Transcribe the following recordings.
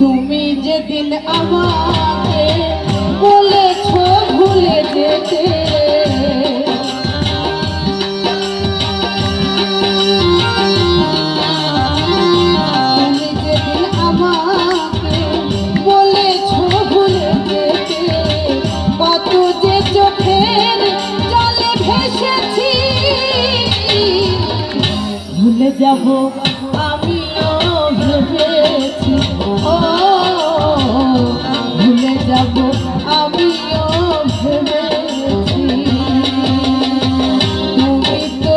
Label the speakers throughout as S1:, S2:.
S1: তুমি যেদিন আমাকে বলেছ ভুলে যেতে, তুমি যেদিন আমাকে বলেছ ভুলে যেতে, কত যে চোখের জলে ভেসেছি, ভুলে যাব আমিও ভেবেছি, ও ভুলে যাব আমিও ভেবেছি। তুমি তো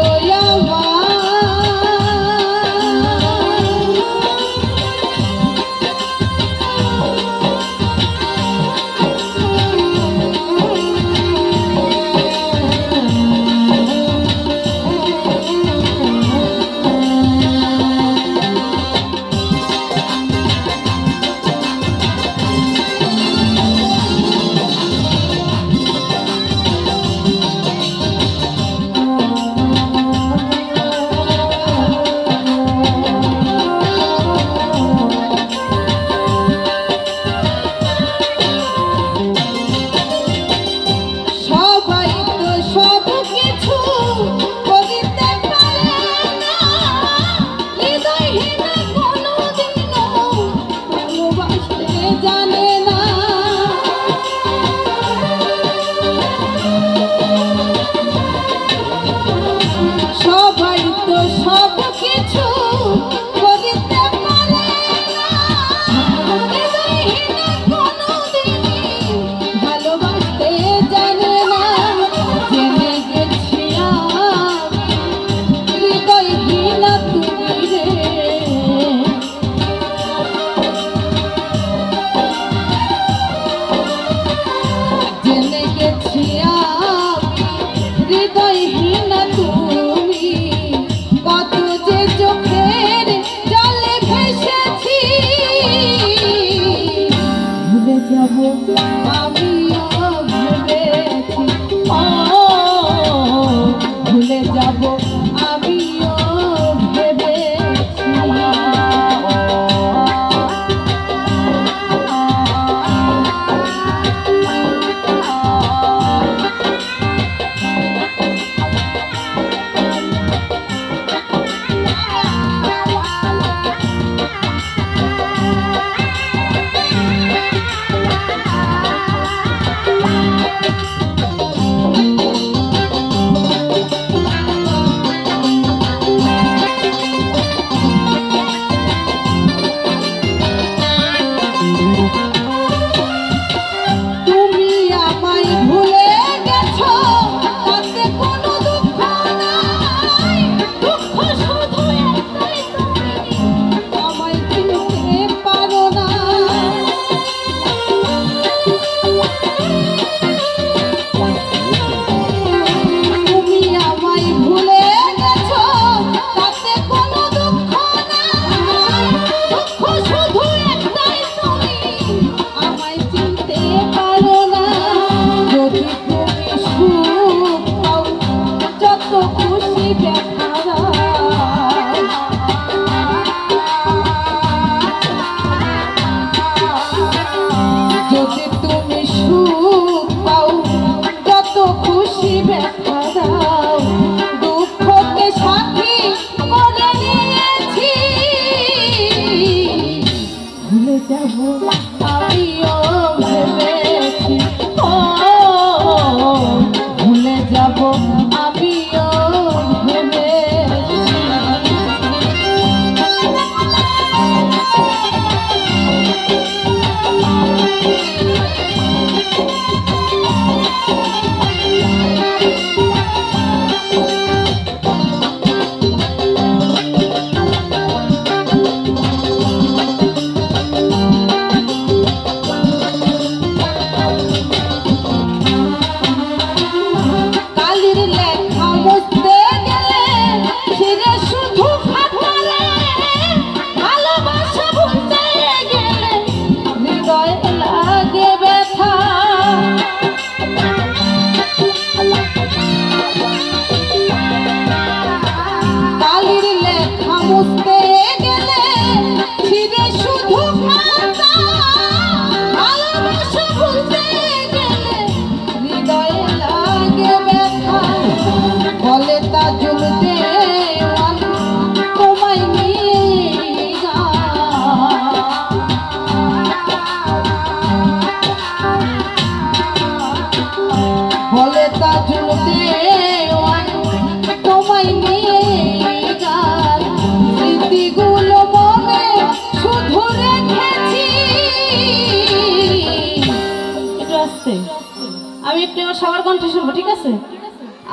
S1: ভুলে যাব আমিও ভেবেছি। আমিও ভেবেছি, ও ভুলে যাব আমিও ভেবেছি। আস্তে আমি একটু আমার সবার কণ্ঠে শুনবো, ঠিক আছে?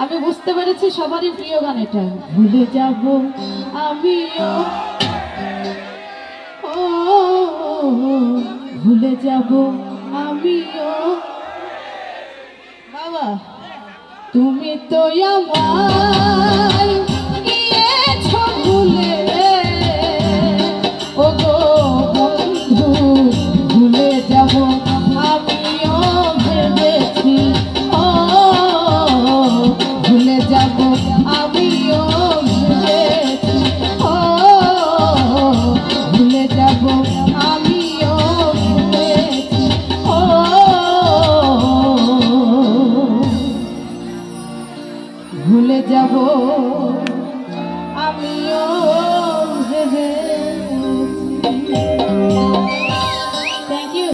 S1: আমি বুঝতে পেরেছি সবারই প্রিয় গান এটা। ভুলে যাব আমিও, ও ভুলে যাব আমিও, বাবা তুমি তো আমায় গিয়েছো ভুলে, ও গো বন্ধু ভুলে যাব আমিও ভেবেছি, ও ভুলে যাব আমিও ভেবেছি, ও ভুলে যাব আমিও ভেবেছি, ও ভুলে যাব আমিও।